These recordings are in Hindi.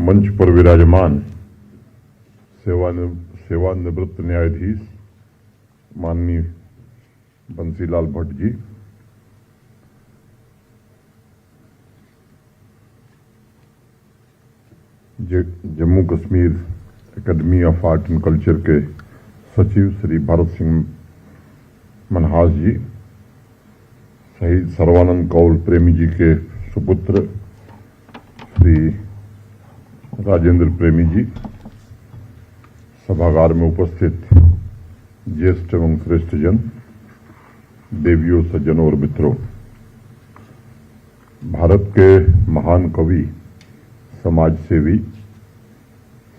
मंच पर विराजमान सेवानिवृत्त न्यायाधीश माननीय Bansilal Bhatt ji, Jammu Kashmir academy of art and culture के सचिव श्री भरत सिंह मनहास जी, शहीद सर्वानंद कौल प्रेमी जी के सुपुत्र श्री राजेंद्र प्रेमी जी, सभागार में उपस्थित ज्येष्ठ एवं श्रेष्ठ जन, देवियों, सज्जनों और मित्रों, भारत के महान कवि, समाज सेवी,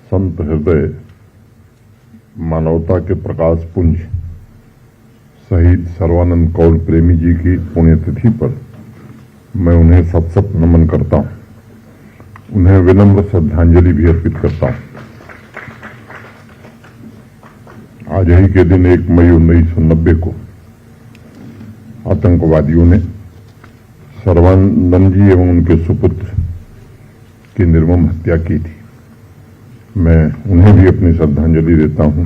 संत हृदय, मानवता के प्रकाश पुंज शहीद सर्वानंद कौल प्रेमी जी की पुण्यतिथि पर मैं उन्हें सत सत नमन करता हूं, उन्हें विनम्र श्रद्धांजलि भी अर्पित करता हूं। आज ही के दिन 1 मई 1990 को आतंकवादियों ने सर्वानंद जी एवं उनके सुपुत्र की निर्मम हत्या की थी। मैं उन्हें भी अपनी श्रद्धांजलि देता हूं,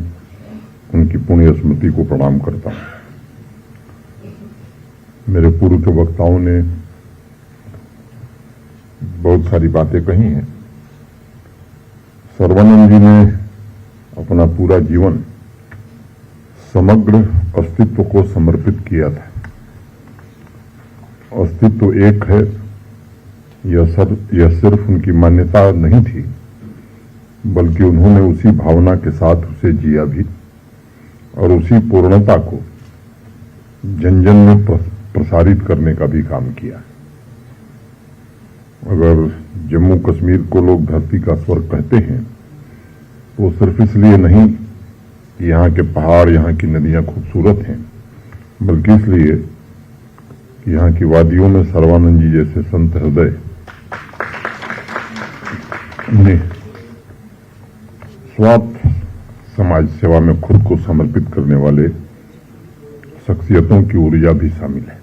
उनकी पुण्य स्मृति को प्रणाम करता हूं। मेरे पूर्व के वक्ताओं ने बहुत सारी बातें कही हैं। सर्वानंद जी ने अपना पूरा जीवन समग्र अस्तित्व को समर्पित किया था। अस्तित्व एक है, यह सिर्फ उनकी मान्यता नहीं थी, बल्कि उन्होंने उसी भावना के साथ उसे जिया भी और उसी पूर्णता को जन जन में प्रसारित करने का भी काम किया। अगर जम्मू कश्मीर को लोग धरती का स्वर्ग कहते हैं तो सिर्फ इसलिए नहीं कि यहाँ के पहाड़, यहाँ की नदियां खूबसूरत हैं, बल्कि इसलिए कि यहाँ की वादियों में सर्वानंद जी जैसे संत हृदय ने स्वार्थ समाज सेवा में खुद को समर्पित करने वाले शख्सियतों की ऊर्जा भी शामिल है।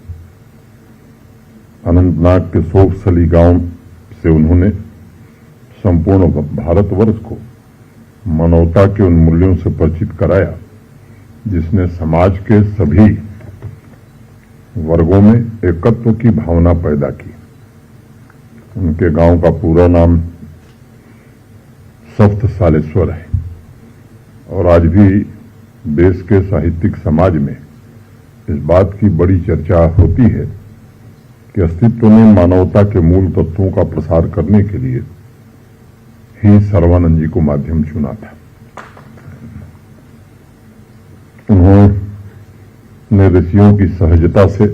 अनंतनाग के सोगसली गांव से उन्होंने संपूर्ण भारतवर्ष को मानवता के उन मूल्यों से परिचित कराया जिसने समाज के सभी वर्गों में एकत्व की भावना पैदा की। उनके गांव का पूरा नाम सप्त सालेश्वर है और आज भी देश के साहित्यिक समाज में इस बात की बड़ी चर्चा होती है कि अस्तित्व ने मानवता के मूल तत्वों का प्रसार करने के लिए ही सर्वानंद जी को माध्यम चुना था। उन्होंने ऋषियों की सहजता से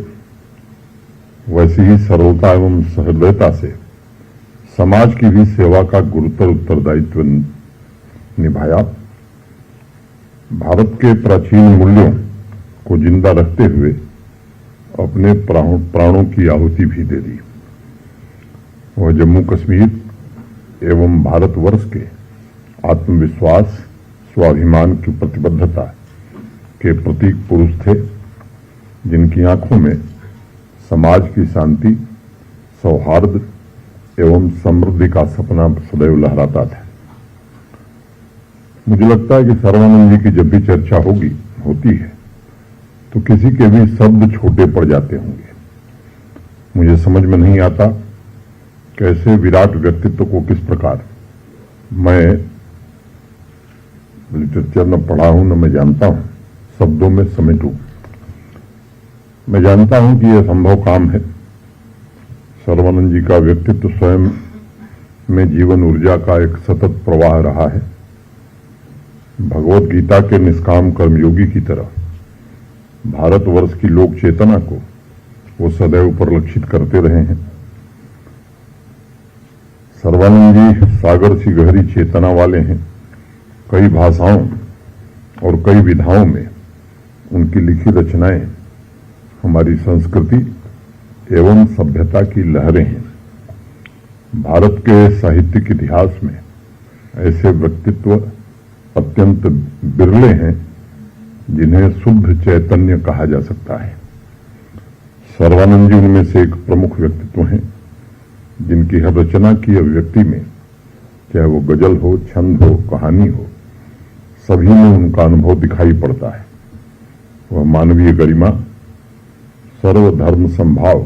वैसी ही सरलता एवं सहृदयता से समाज की भी सेवा का गुरुतर उत्तरदायित्व निभाया। भारत के प्राचीन मूल्यों को जिंदा रखते हुए अपने प्राणों की आहुति भी दे दी। वह जम्मू कश्मीर एवं भारतवर्ष के आत्मविश्वास, स्वाभिमान की प्रतिबद्धता के प्रतीक पुरुष थे, जिनकी आंखों में समाज की शांति, सौहार्द एवं समृद्धि का सपना सदैव लहराता था। मुझे लगता है कि सर्वानंद जी की जब भी चर्चा होती है तो किसी के भी शब्द छोटे पड़ जाते होंगे। मुझे समझ में नहीं आता कैसे विराट व्यक्तित्व को किस प्रकार मैं लिटरेचर न पढ़ा हूं न मैं जानता हूं शब्दों में समेटूं। मैं जानता हूं कि यह संभव काम है। सर्वानंद जी का व्यक्तित्व स्वयं में जीवन ऊर्जा का एक सतत प्रवाह रहा है। भगवत गीता के निष्काम कर्मयोगी की तरह भारतवर्ष की लोक चेतना को वो सदैव परिलक्षित करते रहे हैं। सर्वानंद जी सागर सी गहरी चेतना वाले हैं। कई भाषाओं और कई विधाओं में उनकी लिखी रचनाएं हमारी संस्कृति एवं सभ्यता की लहरें हैं। भारत के साहित्यिक इतिहास में ऐसे व्यक्तित्व अत्यंत बिरले हैं जिन्हें शुद्ध चैतन्य कहा जा सकता है। सर्वानंद जी उनमें से एक प्रमुख व्यक्तित्व हैं, जिनकी हर रचना की अभिव्यक्ति में चाहे वो गजल हो, छंद हो, कहानी हो, सभी में उनका अनुभव दिखाई पड़ता है। वह मानवीय गरिमा, सर्वधर्म समभाव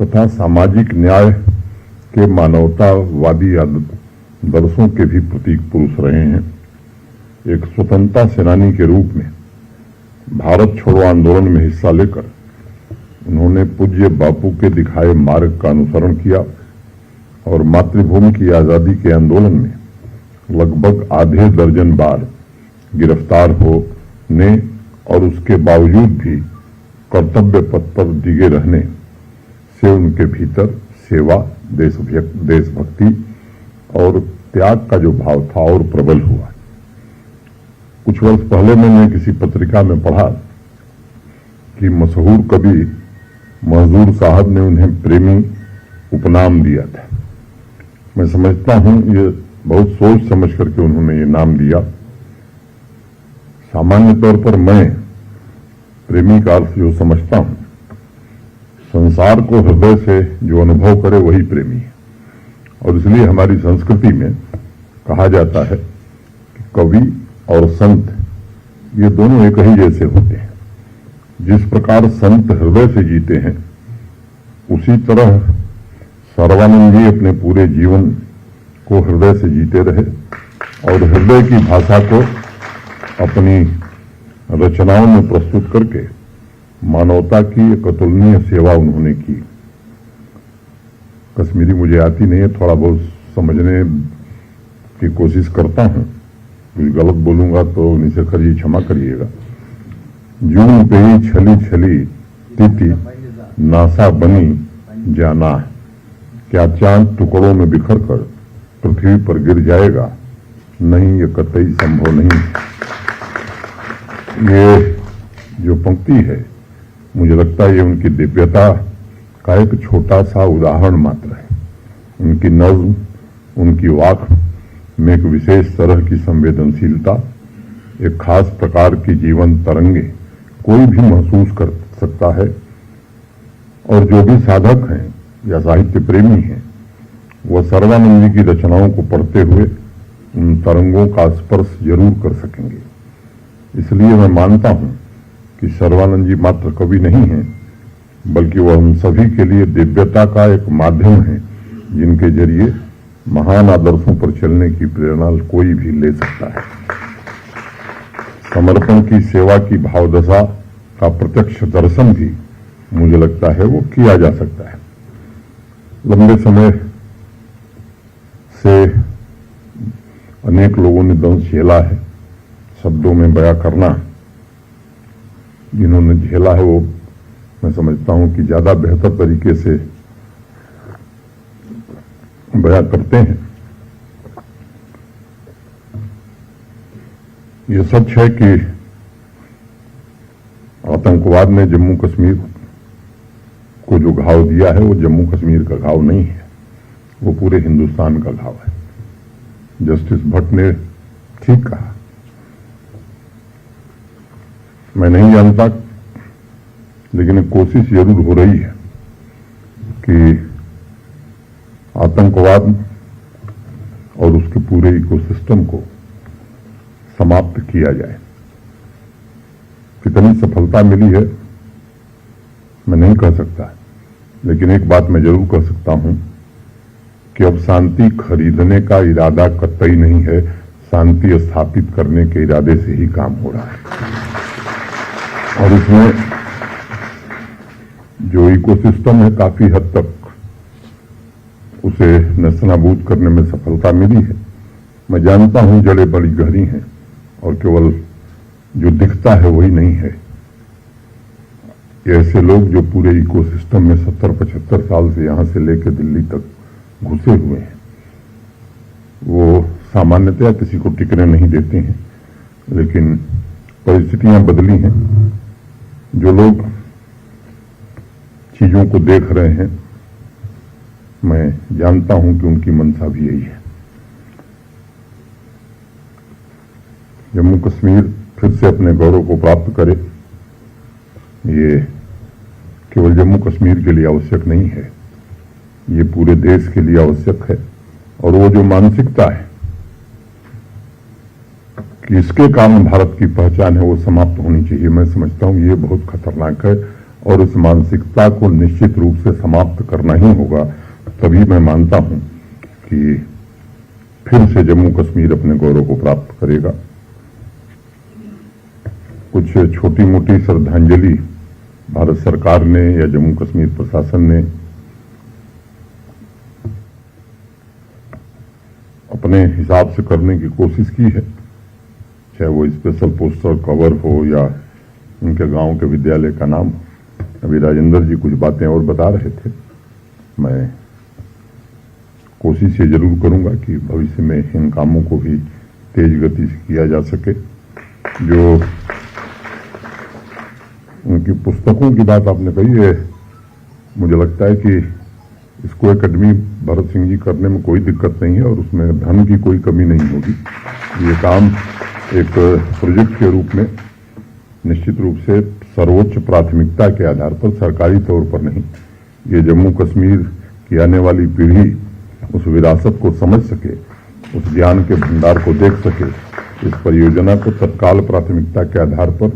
तथा सामाजिक न्याय के मानवतावादी आदर्शों के भी प्रतीक पुरुष रहे हैं। एक स्वतंत्रता सेनानी के रूप में भारत छोड़ो आंदोलन में हिस्सा लेकर उन्होंने पूज्य बापू के दिखाए मार्ग का अनुसरण किया और मातृभूमि की आजादी के आंदोलन में लगभग आधे दर्जन बार गिरफ्तार होने और उसके बावजूद भी कर्तव्य पथ पर डिगे रहने से उनके भीतर सेवा, देशभक्ति और त्याग का जो भाव था और प्रबल हुआ। कुछ वर्ष पहले मैंने किसी पत्रिका में पढ़ा कि मशहूर कवि महजूर साहब ने उन्हें प्रेमी उपनाम दिया था। मैं समझता हूं ये बहुत सोच समझ करके उन्होंने ये नाम दिया। सामान्य तौर पर मैं प्रेमी का अर्थ जो समझता हूं, संसार को हृदय से जो अनुभव करे वही प्रेमी है। और इसलिए हमारी संस्कृति में कहा जाता है कि कवि और संत ये दोनों एक ही जैसे होते हैं। जिस प्रकार संत हृदय से जीते हैं, उसी तरह सर्वानंद जी अपने पूरे जीवन को हृदय से जीते रहे और हृदय की भाषा को अपनी रचनाओं में प्रस्तुत करके मानवता की एक अतुलनीय सेवा उन्होंने की। कश्मीरी मुझे आती नहीं है, थोड़ा बहुत समझने की कोशिश करता हूं। कुछ गलत बोलूंगा तो निशेखर जी क्षमा करिएगा। जून पे ही छली छली तिथि नासा बनी जाना, क्या चांद टुकड़ों में बिखर कर पृथ्वी पर गिर जाएगा? नहीं, ये कतई संभव नहीं। ये जो पंक्ति है, मुझे लगता है ये उनकी दिव्यता का एक छोटा सा उदाहरण मात्र है। उनकी नज्म, उनकी वाक में एक विशेष तरह की संवेदनशीलता, एक खास प्रकार की जीवन तरंगे कोई भी महसूस कर सकता है। और जो भी साधक हैं या साहित्य प्रेमी हैं, वह सर्वानंद जी की रचनाओं को पढ़ते हुए उन तरंगों का स्पर्श जरूर कर सकेंगे। इसलिए मैं मानता हूं कि सर्वानंद जी मात्र कवि नहीं हैं, बल्कि वह हम सभी के लिए दिव्यता का एक माध्यम है, जिनके जरिए महान आदर्शों पर चलने की प्रेरणा कोई भी ले सकता है। समर्पण की, सेवा की भावदशा का प्रत्यक्ष दर्शन भी मुझे लगता है वो किया जा सकता है। लंबे समय से अनेक लोगों ने दंश झेला है। शब्दों में बयां करना जिन्होंने झेला है, वो मैं समझता हूं कि ज्यादा बेहतर तरीके से बयां करते हैं। ये सच है कि आतंकवाद ने जम्मू कश्मीर को जो घाव दिया है, वो जम्मू कश्मीर का घाव नहीं है, वो पूरे हिंदुस्तान का घाव है। जस्टिस भट्ट ने ठीक कहा। मैं नहीं जानता, लेकिन एक कोशिश जरूर हो रही है कि आतंकवाद और उसके पूरे इकोसिस्टम को समाप्त किया जाए। कितनी सफलता मिली है मैं नहीं कह सकता, लेकिन एक बात मैं जरूर कह सकता हूं कि अब शांति खरीदने का इरादा कतई नहीं है, शांति स्थापित करने के इरादे से ही काम हो रहा है। और इसमें जो इकोसिस्टम है, काफी हद तक उसे नस्तनाबूद करने में सफलता मिली है। मैं जानता हूं जड़ें बड़ी गहरी हैं और केवल जो दिखता है वही नहीं है। ऐसे लोग जो पूरे इकोसिस्टम में 70-75 साल से यहां से लेकर दिल्ली तक घुसे हुए हैं, वो सामान्यतया किसी को टिकने नहीं देते हैं, लेकिन परिस्थितियां बदली हैं। जो लोग चीजों को देख रहे हैं, मैं जानता हूं कि उनकी मंशा भी यही है। जम्मू कश्मीर फिर से अपने गौरव को प्राप्त करे, ये केवल जम्मू कश्मीर के लिए आवश्यक नहीं है, ये पूरे देश के लिए आवश्यक है। और वो जो मानसिकता है कि इसके कारण भारत की पहचान है, वो समाप्त होनी चाहिए। मैं समझता हूं ये बहुत खतरनाक है और इस मानसिकता को निश्चित रूप से समाप्त करना ही होगा। तभी मैं मानता हूं कि फिर से जम्मू कश्मीर अपने गौरव को प्राप्त करेगा। कुछ छोटी मोटी श्रद्धांजलि भारत सरकार ने या जम्मू कश्मीर प्रशासन ने अपने हिसाब से करने की कोशिश की है, चाहे वो स्पेशल पोस्टर कवर हो या उनके गांव के विद्यालय का नाम हो। अभी राजेंद्र जी कुछ बातें और बता रहे थे। मैं कोशिश ये जरूर करूंगा कि भविष्य में इन कामों को भी तेज गति से किया जा सके। जो उनकी पुस्तकों की बात आपने कही है, मुझे लगता है कि इसको एकेडमी भरत सिंह जी करने में कोई दिक्कत नहीं है और उसमें धन की कोई कमी नहीं होगी। ये काम एक प्रोजेक्ट के रूप में निश्चित रूप से सर्वोच्च प्राथमिकता के आधार पर, सरकारी तौर पर नहीं, ये जम्मू कश्मीर की आने वाली पीढ़ी उस विरासत को समझ सके, उस ज्ञान के भंडार को देख सके। इस परियोजना को तत्काल प्राथमिकता के आधार पर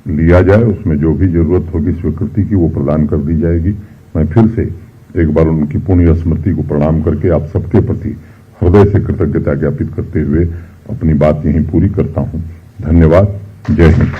लिया जाए, उसमें जो भी जरूरत होगी स्वीकृति की वो प्रदान कर दी जाएगी। मैं फिर से एक बार उनकी पुण्य स्मृति को प्रणाम करके आप सबके प्रति हृदय से कृतज्ञता ज्ञापित करते हुए अपनी बात यहीं पूरी करता हूं। धन्यवाद। जय हिंद।